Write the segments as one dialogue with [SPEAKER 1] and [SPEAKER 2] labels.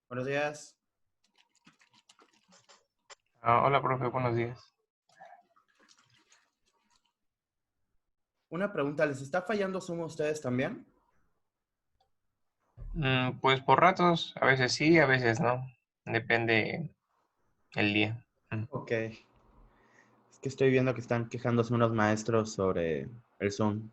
[SPEAKER 1] Buenos días.
[SPEAKER 2] Hola, profe, buenos días.
[SPEAKER 1] Una pregunta, ¿les está fallando Zoom a ustedes también?
[SPEAKER 2] Pues por ratos, a veces sí, a veces no. Depende el día.
[SPEAKER 1] Ok. Es que estoy viendo que están quejándose unos maestros sobre el Zoom.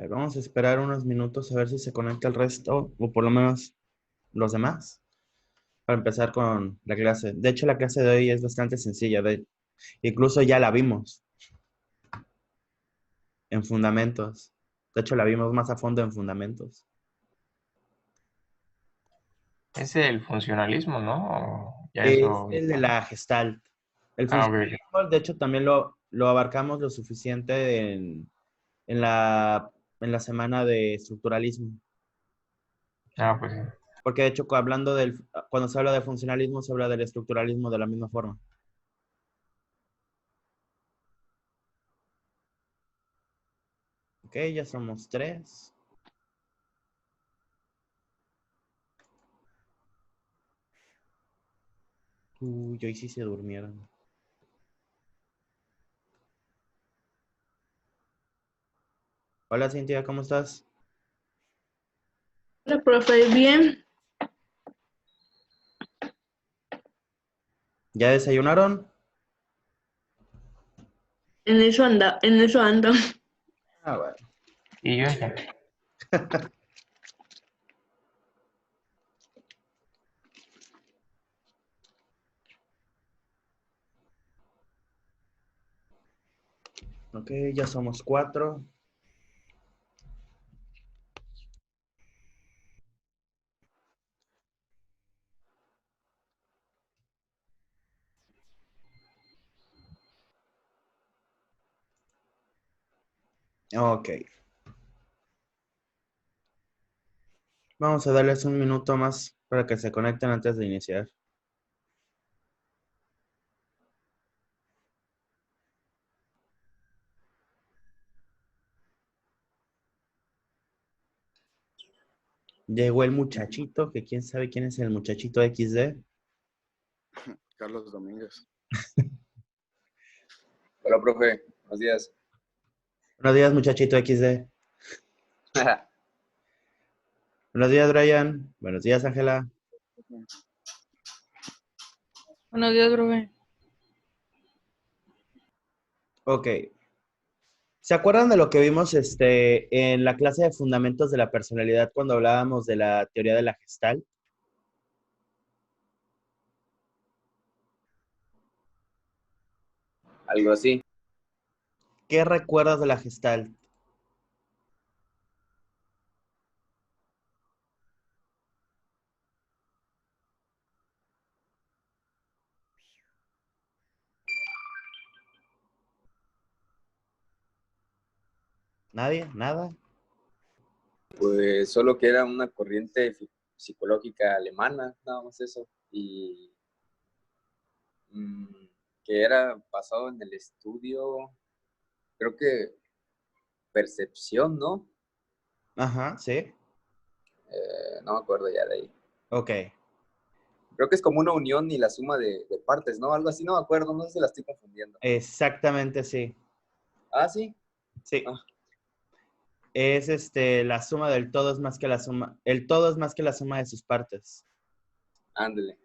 [SPEAKER 1] Vamos a esperar unos minutos a ver si se conecta el resto, o por lo menos los demás, para empezar con la clase. De hecho, la clase de hoy es bastante sencilla. Incluso ya la vimos en fundamentos. De hecho, la vimos más a fondo en fundamentos.
[SPEAKER 2] Es el funcionalismo, ¿no? ¿O ya
[SPEAKER 1] Es
[SPEAKER 2] eso
[SPEAKER 1] el de
[SPEAKER 2] está?
[SPEAKER 1] la Gestalt. El
[SPEAKER 2] Ok, ok.
[SPEAKER 1] funcionalismo, de hecho, también lo abarcamos lo suficiente en en la semana de estructuralismo.
[SPEAKER 2] Pues sí.
[SPEAKER 1] Porque de hecho, cuando se habla de funcionalismo, se habla del estructuralismo de la misma forma. Ok, ya somos tres. Uy, hoy sí se durmieron. Hola, Cintia, ¿cómo estás?
[SPEAKER 3] Hola, profe, bien.
[SPEAKER 1] ¿Ya desayunaron?
[SPEAKER 3] En eso anda.
[SPEAKER 1] Ah, bueno.
[SPEAKER 2] Y yo,
[SPEAKER 1] Ok, ya somos cuatro. Ok. Vamos a darles un minuto más para que se conecten antes de iniciar. Llegó el muchachito, que quién sabe quién es el muchachito XD.
[SPEAKER 4] Carlos Domínguez.
[SPEAKER 5] Hola, profe. Buenos días.
[SPEAKER 1] Buenos días, muchachito XD. Buenos días, Brian. Buenos días, Ángela.
[SPEAKER 3] Buenos días, profe.
[SPEAKER 1] Ok. ¿Se acuerdan de lo que vimos en la clase de fundamentos de la personalidad cuando hablábamos de la teoría de la Gestalt?
[SPEAKER 5] Algo así.
[SPEAKER 1] ¿Qué recuerdas de la Gestalt? ¿Nadie? ¿Nada?
[SPEAKER 5] Pues solo que era una corriente psicológica alemana, nada más eso. Y mm, que era basado en el estudio, creo que percepción, ¿no?
[SPEAKER 1] Ajá, sí.
[SPEAKER 5] No me acuerdo ya de ahí.
[SPEAKER 1] Ok.
[SPEAKER 5] Creo que es como una unión y la suma de partes, ¿no? Algo así, no me acuerdo, no sé si la estoy confundiendo.
[SPEAKER 1] Exactamente, sí.
[SPEAKER 5] Ah, sí.
[SPEAKER 1] Sí.
[SPEAKER 5] Ah,
[SPEAKER 1] Es la suma del todo es más que la suma. El todo es más que la suma de sus partes.
[SPEAKER 5] ándale.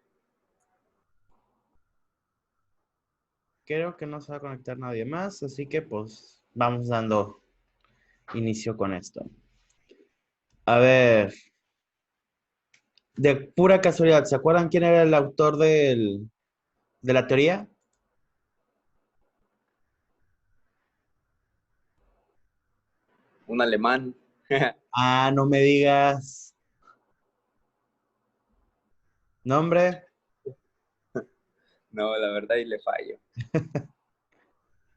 [SPEAKER 1] Creo que no se va a conectar nadie más, así que pues vamos dando inicio con esto. A ver, de pura casualidad, ¿se acuerdan quién era el autor de la teoría?
[SPEAKER 5] Un alemán.
[SPEAKER 1] Ah, no me digas. ¿Nombre?
[SPEAKER 5] No, la verdad y le fallo.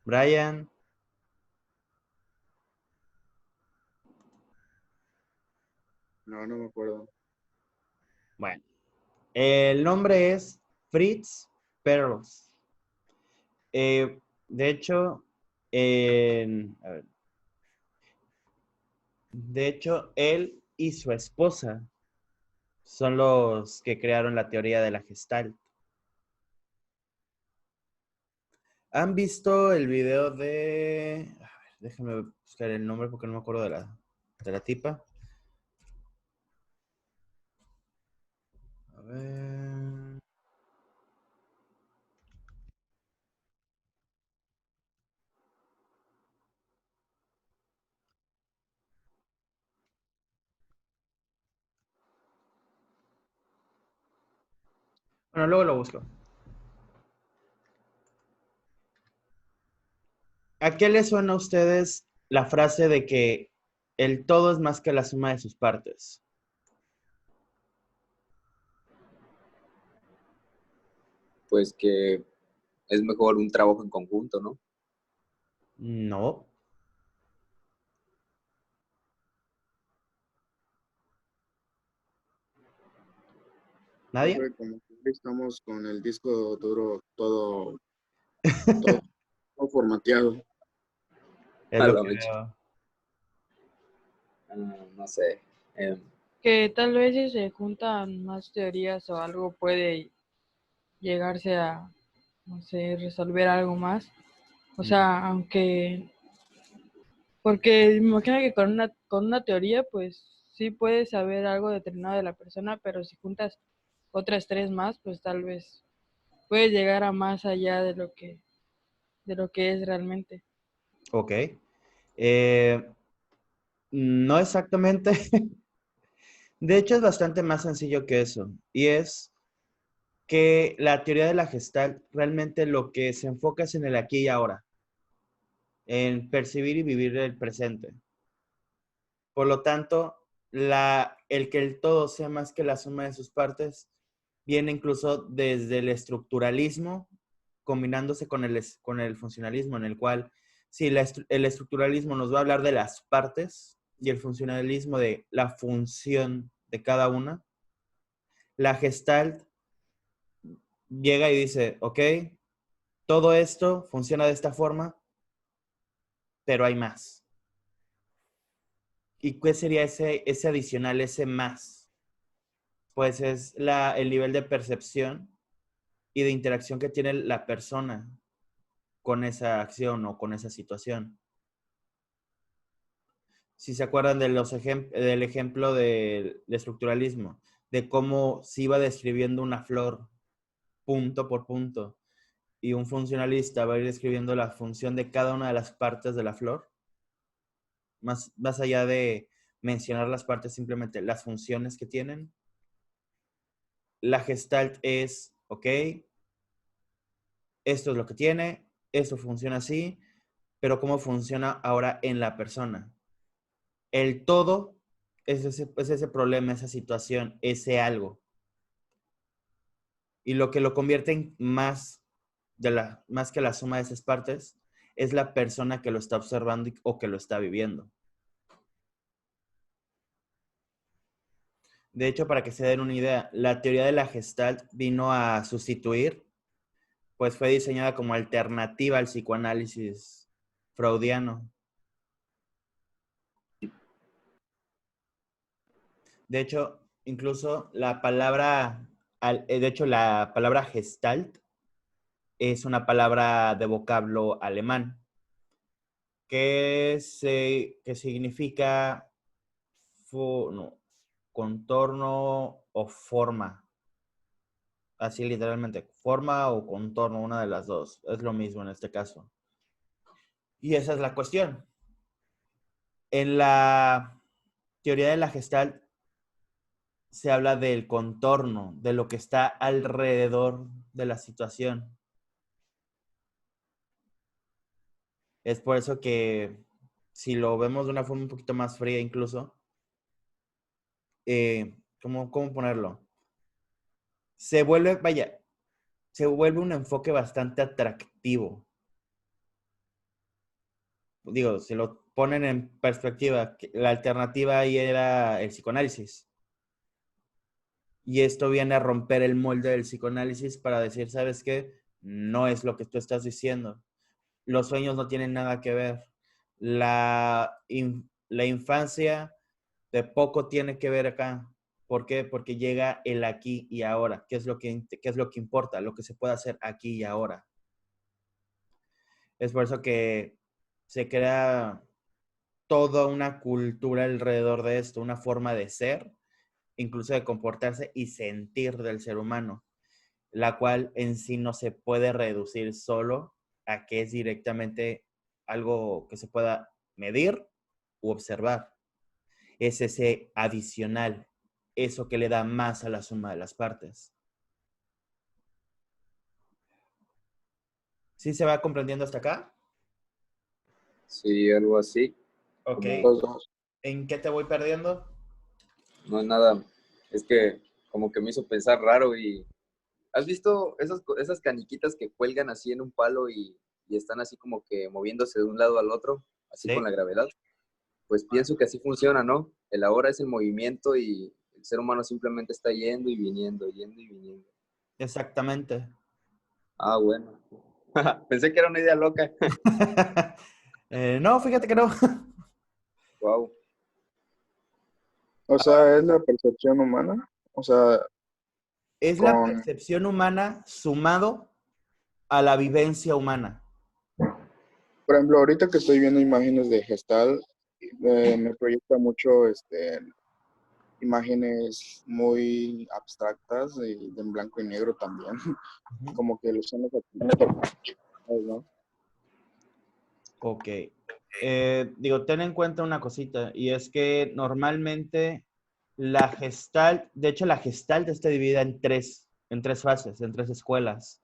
[SPEAKER 1] Brian.
[SPEAKER 4] No, no me acuerdo.
[SPEAKER 1] Bueno, el nombre es Fritz Perls. De hecho, a ver, De hecho, él y su esposa son los que crearon la teoría de la Gestalt. ¿Han visto el video de... A ver, déjenme buscar el nombre porque no me acuerdo de la tipa. A ver... Bueno, luego lo busco. ¿A qué les suena a ustedes la frase de que el todo es más que la suma de sus partes?
[SPEAKER 5] Pues que es mejor un trabajo en conjunto, ¿no?
[SPEAKER 1] No. ¿Nadie?
[SPEAKER 4] Profe, como que estamos con el disco duro todo formateado.
[SPEAKER 1] Es
[SPEAKER 5] A
[SPEAKER 1] lo
[SPEAKER 5] la
[SPEAKER 1] que
[SPEAKER 5] mecha.
[SPEAKER 1] veo.
[SPEAKER 5] No sé.
[SPEAKER 3] Que tal vez si se juntan más teorías o algo puede llegarse a, no sé, resolver algo más. O sea, aunque, porque imagina que con una teoría, pues sí puedes saber algo determinado de la persona, pero si juntas otras tres más, pues tal vez puedes llegar a más allá de lo que es realmente.
[SPEAKER 1] Ok. No exactamente. De hecho, es bastante más sencillo que eso. Y es que la teoría de la Gestalt realmente lo que se enfoca es en el aquí y ahora, en percibir y vivir el presente. Por lo tanto, el que el todo sea más que la suma de sus partes viene incluso desde el estructuralismo, combinándose con el funcionalismo, en el cual, si el estructuralismo nos va a hablar de las partes y el funcionalismo de la función de cada una, la Gestalt llega y dice, ok, todo esto funciona de esta forma, pero hay más. ¿Y qué sería ese adicional, ese más? Pues es el nivel de percepción y de interacción que tiene la persona con esa acción o con esa situación. Si se acuerdan de del ejemplo del estructuralismo, de cómo se iba describiendo una flor punto por punto y un funcionalista va a ir describiendo la función de cada una de las partes de la flor, más allá de mencionar las partes, simplemente las funciones que tienen. La Gestalt es, ok, esto es lo que tiene, esto funciona así, pero cómo funciona ahora en la persona. El todo es ese problema, esa situación, ese algo. Y lo que lo convierte en más que la suma de esas partes es la persona que lo está observando o que lo está viviendo. De hecho, para que se den una idea, la teoría de la Gestalt vino a sustituir, pues fue diseñada como alternativa al psicoanálisis freudiano. De hecho, incluso la palabra Gestalt es una palabra de vocablo alemán que significa contorno o forma. Así literalmente, forma o contorno, una de las dos. Es lo mismo en este caso. Y esa es la cuestión. En la teoría de la Gestalt se habla del contorno, de lo que está alrededor de la situación. Es por eso que si lo vemos de una forma un poquito más fría incluso, ¿cómo ponerlo? Se vuelve un enfoque bastante atractivo. Digo, si lo ponen en perspectiva, la alternativa ahí era el psicoanálisis. Y esto viene a romper el molde del psicoanálisis para decir, ¿sabes qué? No es lo que tú estás diciendo. Los sueños no tienen nada que ver. La infancia de poco tiene que ver acá. ¿Por qué? Porque llega el aquí y ahora. ¿Qué es lo que importa? Lo que se puede hacer aquí y ahora. Es por eso que se crea toda una cultura alrededor de esto, una forma de ser, incluso de comportarse y sentir del ser humano, la cual en sí no se puede reducir solo a que es directamente algo que se pueda medir u observar. Es ese adicional, eso que le da más a la suma de las partes. ¿Sí se va comprendiendo hasta acá?
[SPEAKER 5] Sí, algo así.
[SPEAKER 1] Ok.
[SPEAKER 4] Los dos.
[SPEAKER 1] ¿En qué te voy perdiendo?
[SPEAKER 5] No es nada. Es que como que me hizo pensar raro y... ¿Has visto esas caniquitas que cuelgan así en un palo y están así como que moviéndose de un lado al otro, así con
[SPEAKER 1] Sí,
[SPEAKER 5] la gravedad? Pues pienso que así funciona, ¿no? El ahora es el movimiento y el ser humano simplemente está yendo y viniendo, yendo y viniendo.
[SPEAKER 1] exactamente.
[SPEAKER 5] Ah, bueno. Pensé que era una idea loca.
[SPEAKER 1] No, fíjate que no.
[SPEAKER 5] Wow.
[SPEAKER 4] O sea, es la percepción humana. O sea,
[SPEAKER 1] Es la
[SPEAKER 4] con,
[SPEAKER 1] percepción humana sumado a la vivencia humana.
[SPEAKER 4] por ejemplo, ahorita que estoy viendo imágenes de Gestal, me proyecta mucho imágenes muy abstractas y en blanco y negro también,
[SPEAKER 1] Ujú.
[SPEAKER 4] como que son los actores, ¿no?
[SPEAKER 1] Ok. Digo, ten en cuenta una cosita, y es que normalmente la Gestalt, de hecho la Gestalt está dividida en tres fases, en tres escuelas.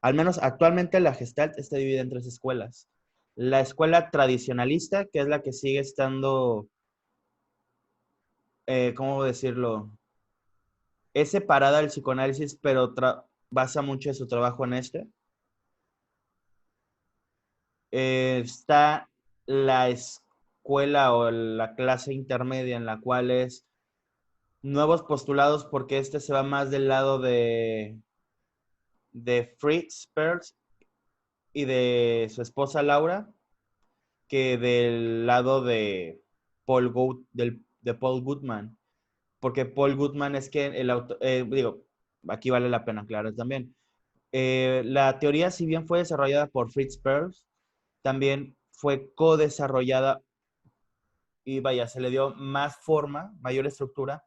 [SPEAKER 1] Al menos actualmente la Gestalt está dividida en tres escuelas. La escuela tradicionalista, que es la que sigue estando, ¿cómo decirlo? Es separada del psicoanálisis, pero basa mucho de su trabajo en este. Está la escuela o la clase intermedia en la cual es nuevos postulados porque este se va más del lado de Fritz Perls y de su esposa Laura que del lado de de Paul Goodman. Porque Paul Goodman es que digo, aquí vale la pena aclarar también. La teoría, si bien fue desarrollada por Fritz Perls, también fue co-desarrollada y vaya, se le dio más forma, mayor estructura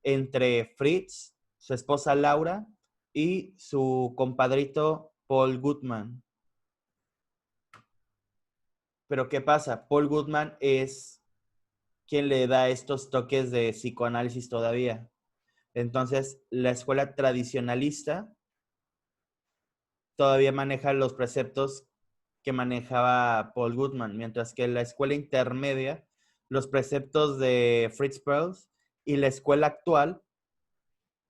[SPEAKER 1] entre Fritz, su esposa Laura y su compadrito Paul Goodman. Pero ¿qué pasa? Paul Goodman es quien le da estos toques de psicoanálisis todavía. Entonces, la escuela tradicionalista todavía maneja los preceptos que manejaba Paul Goodman, mientras que la escuela intermedia, los preceptos de Fritz Perls y la escuela actual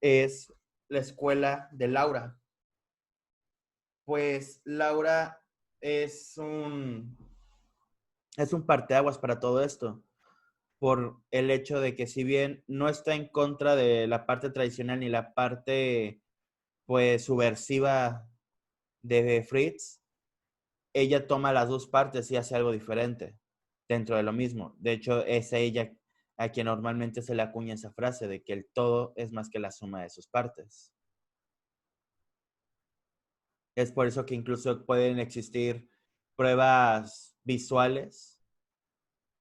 [SPEAKER 1] es la escuela de Laura. Pues Laura es es un parteaguas para todo esto, por el hecho de que si bien no está en contra de la parte tradicional ni la parte pues subversiva de Fritz, ella toma las dos partes y hace algo diferente dentro de lo mismo. De hecho, es a ella a quien normalmente se le acuña esa frase de que el todo es más que la suma de sus partes. Es por eso que incluso pueden existir pruebas visuales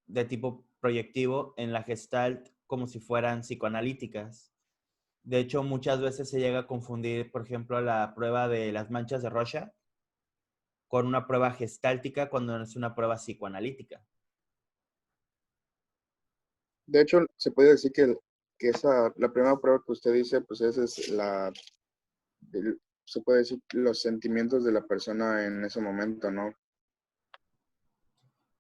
[SPEAKER 1] de tipo proyectivo en la Gestalt como si fueran psicoanalíticas. De hecho, muchas veces se llega a confundir, por ejemplo, la prueba de las manchas de Rorschach con una prueba gestáltica cuando es una prueba psicoanalítica.
[SPEAKER 4] De hecho, se puede decir que la primera prueba que usted dice, pues esa es se puede decir los sentimientos de la persona en ese momento, ¿no?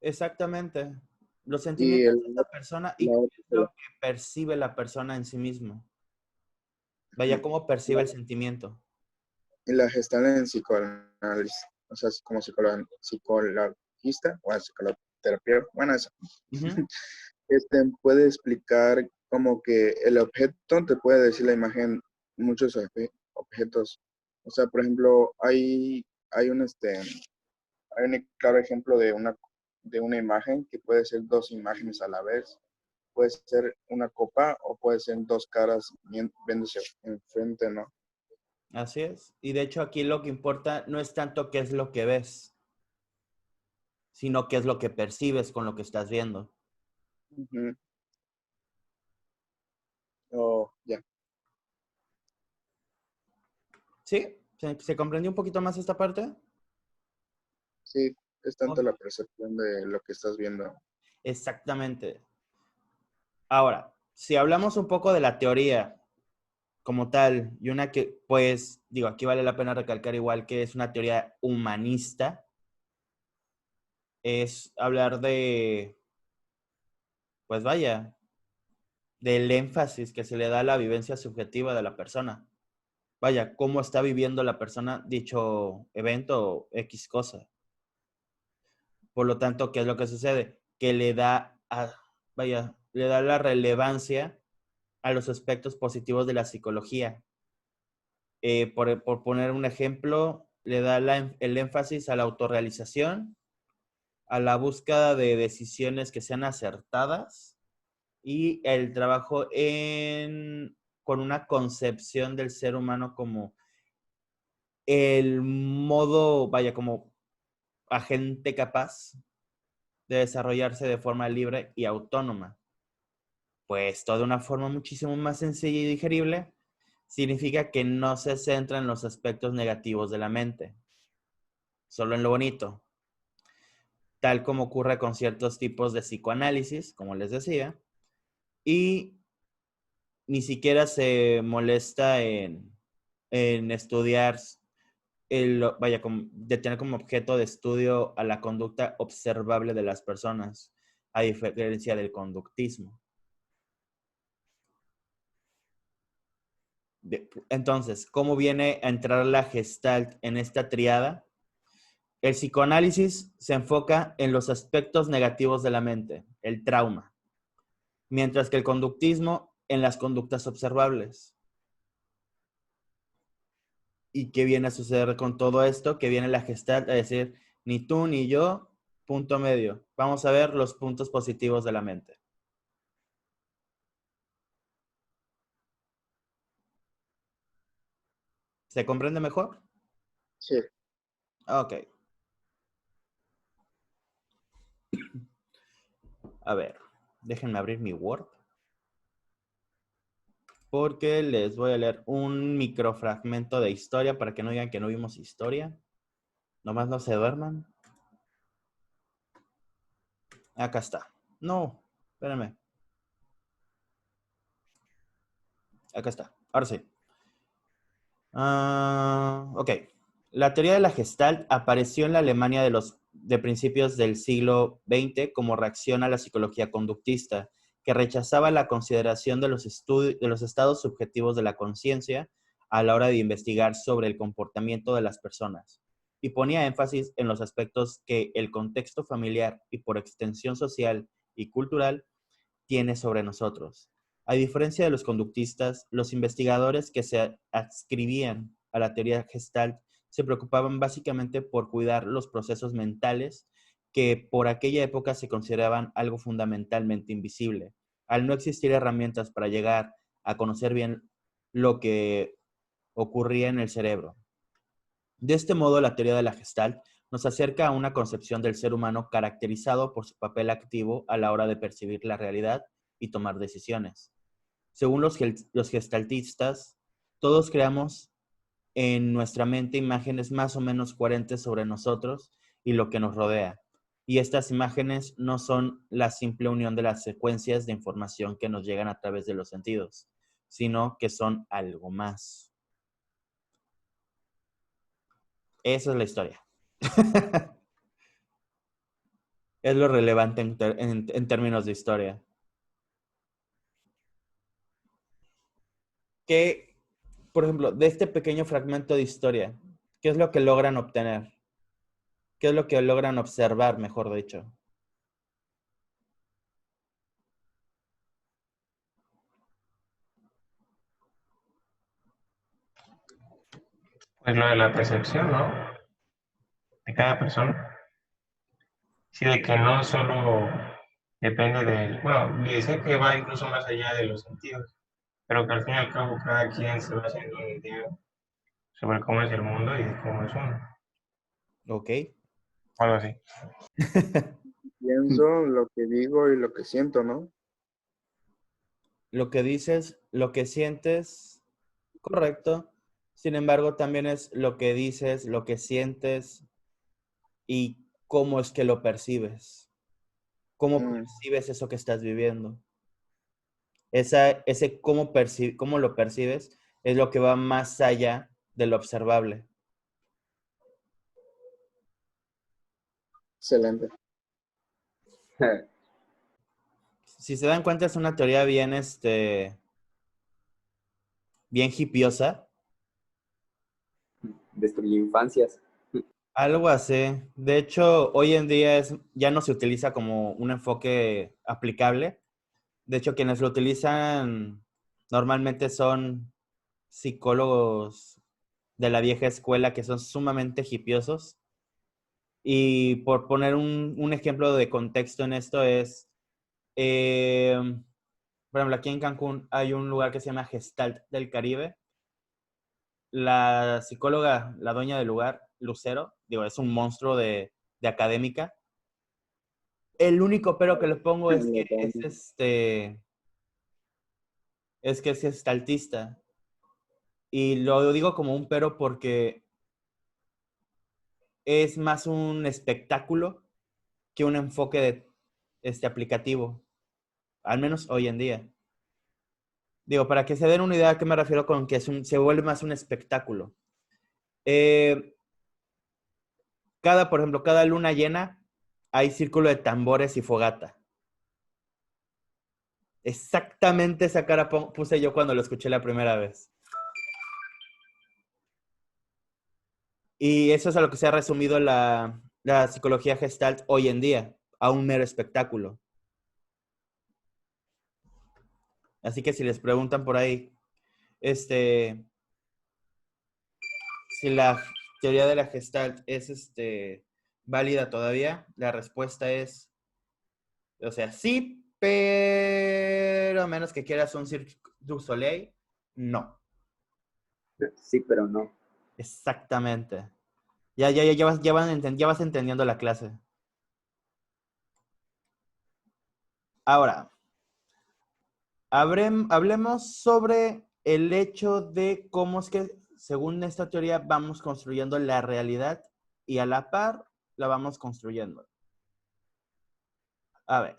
[SPEAKER 1] Exactamente. Los
[SPEAKER 4] Y
[SPEAKER 1] sentimientos de esta persona y
[SPEAKER 4] la,
[SPEAKER 1] qué es lo
[SPEAKER 4] otra-
[SPEAKER 1] que percibe la persona en sí mismo. Vaya, cómo percibe el sentimiento.
[SPEAKER 4] y la gestalt en psicoanálisis, o sea, como psicologista o psicoterapeuta, bueno, eso.
[SPEAKER 1] Ujú.
[SPEAKER 4] Puede explicar como que el objeto te puede decir la imagen, muchos objetos. O sea, por ejemplo, hay un claro ejemplo de una imagen que puede ser dos imágenes a la vez. puede ser una copa o puede ser dos caras viéndose enfrente, ¿no?
[SPEAKER 1] Así es. Y de hecho aquí lo que importa no es tanto qué es lo que ves, sino qué es lo que percibes con lo que estás viendo.
[SPEAKER 4] Ujú. Oh, ya.
[SPEAKER 1] ¿Sí? ¿Se comprendió un poquito más esta parte?
[SPEAKER 4] Sí, es tanto
[SPEAKER 1] Ok.
[SPEAKER 4] la percepción de lo que estás viendo.
[SPEAKER 1] Exactamente. Ahora, si hablamos un poco de la teoría como tal, y una que, pues, digo, aquí vale la pena recalcar igual que es una teoría humanista, es hablar de, pues vaya, del énfasis que se le da a la vivencia subjetiva de la persona. Vaya, cómo está viviendo la persona dicho evento o X cosa. Por lo tanto, ¿qué es lo que sucede? Que le da, vaya, le da la relevancia a los aspectos positivos de la psicología. Por poner un ejemplo, le da el énfasis a la autorrealización, a la búsqueda de decisiones que sean acertadas y el trabajo con una concepción del ser humano como el modo, vaya, como agente capaz de desarrollarse de forma libre y autónoma. Pues todo de una forma muchísimo más sencilla y digerible, significa que no se centra en los aspectos negativos de la mente, solo en lo bonito, tal como ocurre con ciertos tipos de psicoanálisis, como les decía, y ni siquiera se molesta en estudiar, vaya, de tener como objeto de estudio a la conducta observable de las personas, a diferencia del conductismo. Entonces, ¿cómo viene a entrar la Gestalt en esta triada? El psicoanálisis se enfoca en los aspectos negativos de la mente, el trauma, mientras que el conductismo en las conductas observables. ¿Y qué viene a suceder con todo esto? Que viene la Gestalt a decir, ni tú ni yo, punto medio. Vamos a ver los puntos positivos de la mente. ¿Se comprende mejor?
[SPEAKER 4] Sí,
[SPEAKER 1] Ok. A ver, déjenme abrir mi Word. Porque les voy a leer un microfragmento de historia para que no digan que no vimos historia. Nomás no se duerman. Acá está. No, espérenme. Acá está. Ahora sí. Ok. La teoría de la Gestalt apareció en la Alemania de principios del siglo XX como reacción a la psicología conductista, que rechazaba la consideración de los estados subjetivos de la conciencia a la hora de investigar sobre el comportamiento de las personas, y ponía énfasis en los aspectos que el contexto familiar y por extensión social y cultural tiene sobre nosotros. A diferencia de los conductistas, los investigadores que se adscribían a la teoría Gestalt se preocupaban básicamente por cuidar los procesos mentales que por aquella época se consideraban algo fundamentalmente invisible. Al no existir herramientas para llegar a conocer bien lo que ocurría en el cerebro. De este modo, la teoría de la Gestalt nos acerca a una concepción del ser humano caracterizado por su papel activo a la hora de percibir la realidad y tomar decisiones. Según los gestaltistas, todos creamos en nuestra mente imágenes más o menos coherentes sobre nosotros y lo que nos rodea. Y estas imágenes no son la simple unión de las secuencias de información que nos llegan a través de los sentidos, sino que son algo más. Esa es la historia. Es lo relevante en términos de historia. Que, por ejemplo, de este pequeño fragmento de historia, ¿qué es lo que logran obtener? ¿Qué es lo que logran observar, mejor dicho?
[SPEAKER 2] Pues lo de la percepción, ¿no? De cada persona. Sí, de que no solo depende del, bueno, dice que va incluso más allá de los sentidos, pero que al fin y al cabo cada quien se va haciendo una idea sobre cómo es el mundo y de cómo es uno,
[SPEAKER 1] Ok.
[SPEAKER 2] algo así.
[SPEAKER 4] Pienso lo que digo y lo que siento, ¿no?
[SPEAKER 1] Lo que dices, lo que sientes, correcto. Sin embargo, también es lo que dices, lo que sientes y cómo es que lo percibes. Cómo
[SPEAKER 4] Mm,
[SPEAKER 1] percibes eso que estás viviendo. Ese cómo lo percibes es lo que va más allá de lo observable.
[SPEAKER 4] excelente.
[SPEAKER 1] Si se dan cuenta, es una teoría bien, bien hipiosa.
[SPEAKER 5] Destruye infancias.
[SPEAKER 1] Algo así. De hecho, hoy en día ya no se utiliza como un enfoque aplicable. De hecho, quienes lo utilizan normalmente son psicólogos de la vieja escuela que son sumamente hipiosos. Y por poner un ejemplo de contexto en esto es, eh, por ejemplo, aquí en Cancún hay un lugar que se llama Gestalt del Caribe. La psicóloga, la dueña del lugar, Lucero, digo, es un monstruo de académica. El único pero que le pongo es que es gestaltista. Y lo digo como un pero porque es más un espectáculo que un enfoque aplicativo, al menos hoy en día. Digo, para que se den una idea a qué me refiero con que se vuelve más un espectáculo. Eh, por ejemplo, cada luna llena hay círculo de tambores y fogata. Exactamente esa cara puse yo cuando lo escuché la primera vez. Y eso es a lo que se ha resumido la psicología gestalt hoy en día, a un mero espectáculo. Así que si les preguntan por ahí, si la teoría de la gestalt es válida todavía, la respuesta es, o sea, sí, pero a menos que quieras un Cirque du Soleil, no.
[SPEAKER 5] Sí, pero no.
[SPEAKER 1] Exactamente. Ya vas entendiendo la clase. Ahora, hablemos sobre el hecho de cómo es que, según esta teoría, vamos construyendo la realidad y a la par la vamos construyendo. A ver,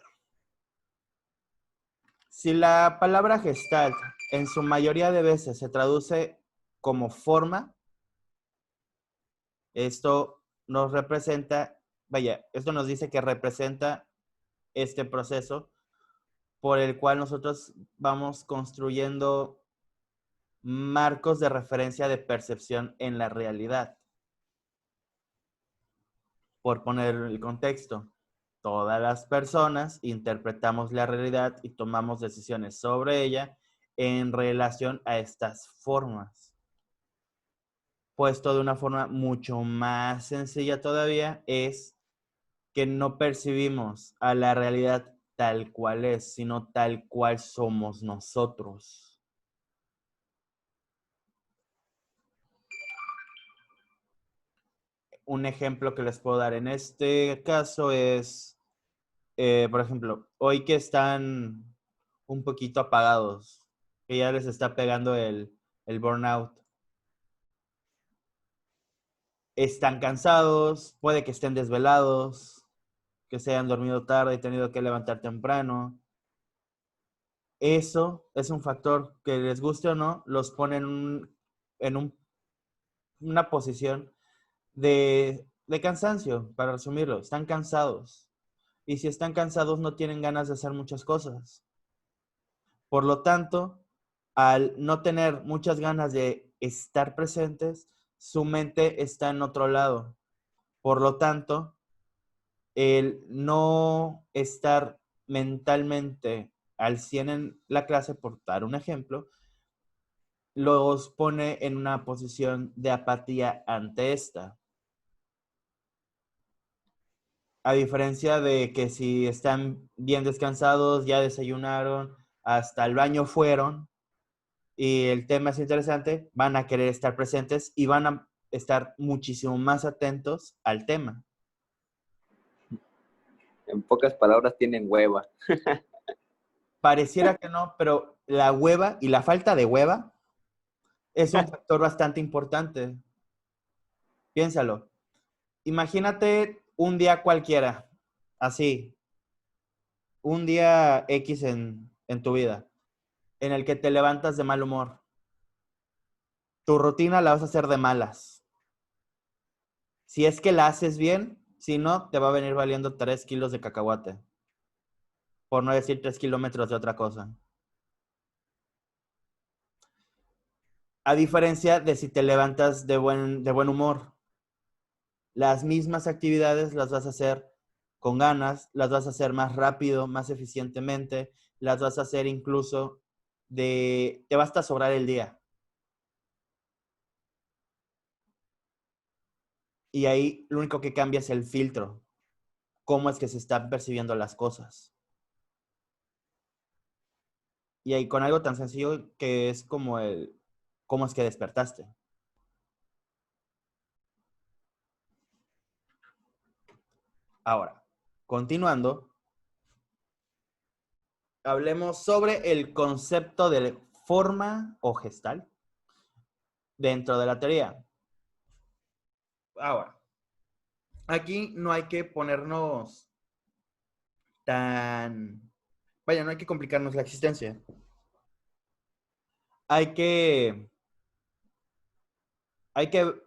[SPEAKER 1] si la palabra gestalt en su mayoría de veces se traduce como forma, esto nos representa, esto nos dice que representa este proceso por el cual nosotros vamos construyendo marcos de referencia de percepción en la realidad. Por poner el contexto, todas las personas interpretamos la realidad y tomamos decisiones sobre ella en relación a estas formas. Puesto de una forma mucho más sencilla todavía, es que no percibimos a la realidad tal cual es, sino tal cual somos nosotros. Un ejemplo que les puedo dar en este caso es, por ejemplo, hoy que están un poquito apagados, que ya les está pegando el burnout. Están cansados, puede que estén desvelados, que se hayan dormido tarde y tenido que levantar temprano. Eso es un factor que, les guste o no, los pone una posición de cansancio, para resumirlo. Están cansados. Y si están cansados, no tienen ganas de hacer muchas cosas. Por lo tanto, al no tener muchas ganas de estar presentes, su mente está en otro lado. Por lo tanto, el no estar mentalmente al 100 en la clase, por dar un ejemplo, los pone en una posición de apatía ante esta. A diferencia de que si están bien descansados, ya desayunaron, hasta el baño fueron, y el tema es interesante, van a querer estar presentes y van a estar muchísimo más atentos al tema.
[SPEAKER 5] En pocas palabras, tienen hueva.
[SPEAKER 1] Pareciera que no, pero la hueva y la falta de hueva es un factor bastante importante. Piénsalo. Imagínate un día cualquiera, así, un día X en tu vida, en el que te levantas de mal humor. Tu rutina la vas a hacer de malas. Si es que la haces bien, si no, te va a venir valiendo 3 kilos de cacahuate. Por no decir 3 kilómetros de otra cosa. A diferencia de si te levantas de buen humor. Las mismas actividades las vas a hacer con ganas, las vas a hacer más rápido, más eficientemente, las vas a hacer incluso te va a sobrar el día. Y ahí lo único que cambia es el filtro. Cómo es que se están percibiendo las cosas. Y ahí con algo tan sencillo que es como cómo es que despertaste. Ahora, continuando, hablemos sobre el concepto de forma o gestal dentro de la teoría. Ahora, aquí no hay que ponernos no hay que complicarnos la existencia. Hay que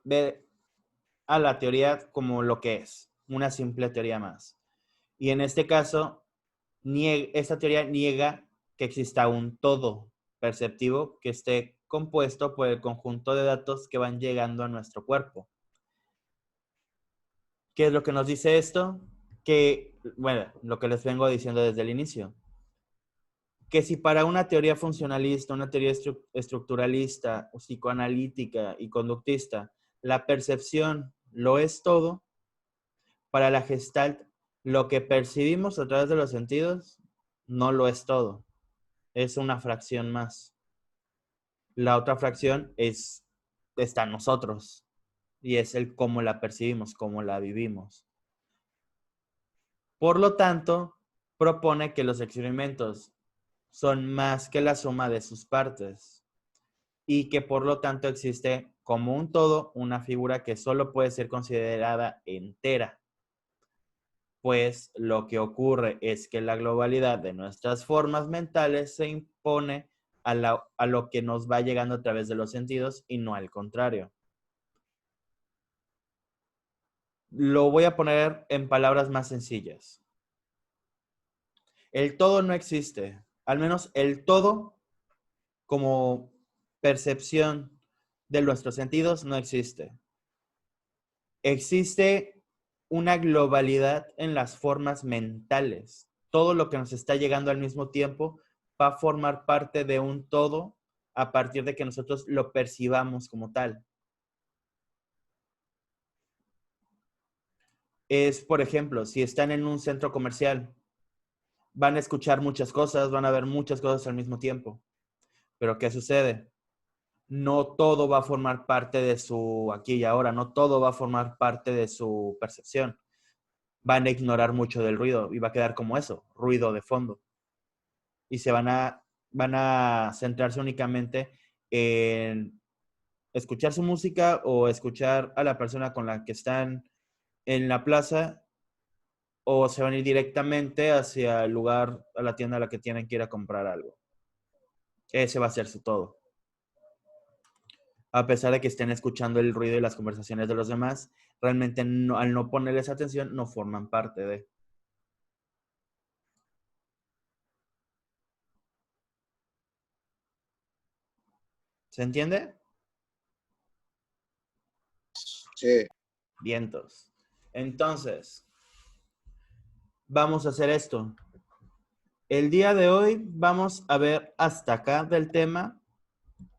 [SPEAKER 1] ver a la teoría como lo que es, una simple teoría más. Y en este caso, esta teoría niega que exista un todo perceptivo que esté compuesto por el conjunto de datos que van llegando a nuestro cuerpo. ¿Qué es lo que nos dice esto? Lo que les vengo diciendo desde el inicio. Que si para una teoría funcionalista, una teoría estructuralista, o psicoanalítica y conductista, la percepción lo es todo, para la Gestalt, lo que percibimos a través de los sentidos no lo es todo. Es una fracción más. La otra fracción está en nosotros y es el cómo la percibimos, cómo la vivimos. Por lo tanto, propone que los experimentos son más que la suma de sus partes y que por lo tanto existe como un todo una figura que solo puede ser considerada entera. Pues lo que ocurre es que la globalidad de nuestras formas mentales se impone a lo que nos va llegando a través de los sentidos y no al contrario. Lo voy a poner en palabras más sencillas. El todo no existe, al menos el todo como percepción de nuestros sentidos no existe. Existe una globalidad en las formas mentales. Todo lo que nos está llegando al mismo tiempo va a formar parte de un todo a partir de que nosotros lo percibamos como tal. Es, por ejemplo, si están en un centro comercial, van a escuchar muchas cosas, van a ver muchas cosas al mismo tiempo. Pero ¿qué sucede? No todo va a formar parte de su aquí y ahora, no todo va a formar parte de su percepción. Van a ignorar mucho del ruido y va a quedar como eso, ruido de fondo. Y van a centrarse únicamente en escuchar su música o escuchar a la persona con la que están en la plaza, o se van a ir directamente hacia el lugar, a la tienda a la que tienen que ir a comprar algo. Ese va a ser su todo. A pesar de que estén escuchando el ruido y las conversaciones de los demás, realmente al no ponerles atención, no forman parte de. ¿Se entiende?
[SPEAKER 4] Sí.
[SPEAKER 1] Vientos. Entonces, vamos a hacer esto. El día de hoy vamos a ver hasta acá del tema.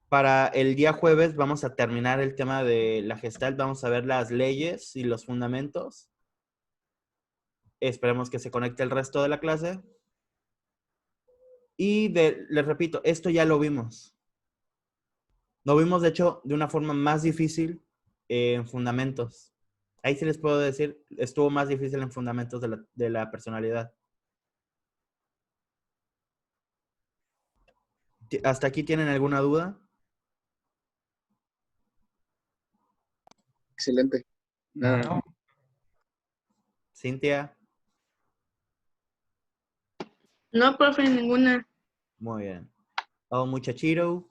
[SPEAKER 1] Para el día jueves vamos a terminar el tema de la Gestalt. Vamos a ver las leyes y los fundamentos. Esperemos que se conecte el resto de la clase. Y les repito, esto ya lo vimos. Lo vimos, de hecho, de una forma más difícil en fundamentos. Ahí sí les puedo decir, estuvo más difícil en fundamentos de la personalidad. ¿Hasta aquí tienen alguna duda?
[SPEAKER 4] Excelente. Nada.
[SPEAKER 2] No,
[SPEAKER 1] Cintia,
[SPEAKER 6] No, profe, ninguna.
[SPEAKER 1] muy bien. Oh, muchachito.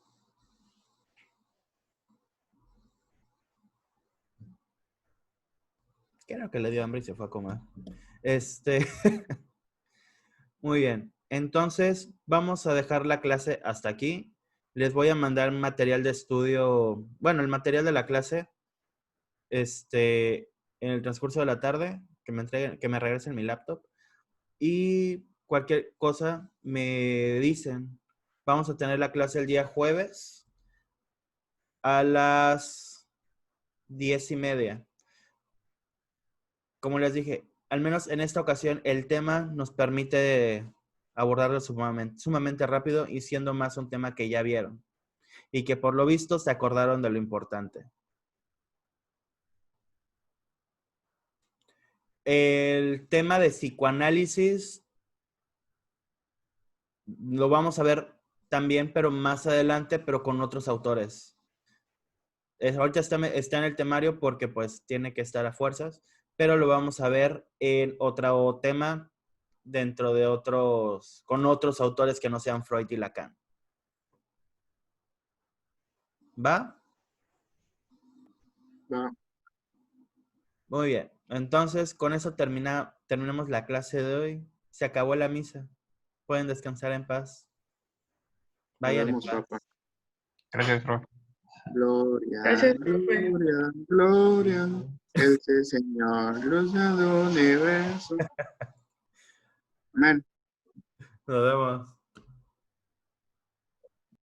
[SPEAKER 1] Creo que le dio hambre y se fue a comer. Muy bien. Entonces, vamos a dejar la clase hasta aquí. Les voy a mandar material de estudio, bueno, el material de la clase, en el transcurso de la tarde, que me entreguen, que me regresen mi laptop. Y cualquier cosa me dicen. Vamos a tener la clase el día jueves a las 10:30. Como les dije, al menos en esta ocasión el tema nos permite abordarlo sumamente rápido y siendo más un tema que ya vieron y que por lo visto se acordaron de lo importante. El tema de psicoanálisis lo vamos a ver también, pero más adelante, pero con otros autores. Ahorita está en el temario porque pues tiene que estar a fuerzas, pero lo vamos a ver en otro tema dentro de con otros autores que no sean Freud y Lacan. ¿Va?
[SPEAKER 4] Va.
[SPEAKER 1] Muy bien. Entonces, con eso terminamos la clase de hoy. Se acabó la misa. Pueden descansar en paz.
[SPEAKER 4] Nos
[SPEAKER 1] Vayan en
[SPEAKER 4] vemos,
[SPEAKER 1] paz.
[SPEAKER 4] papá.
[SPEAKER 2] gracias, profe.
[SPEAKER 4] Gloria,
[SPEAKER 6] Gracias, profe.
[SPEAKER 4] gloria, gloria. Este Señor, luz del universo. Amén.
[SPEAKER 1] Nos vemos.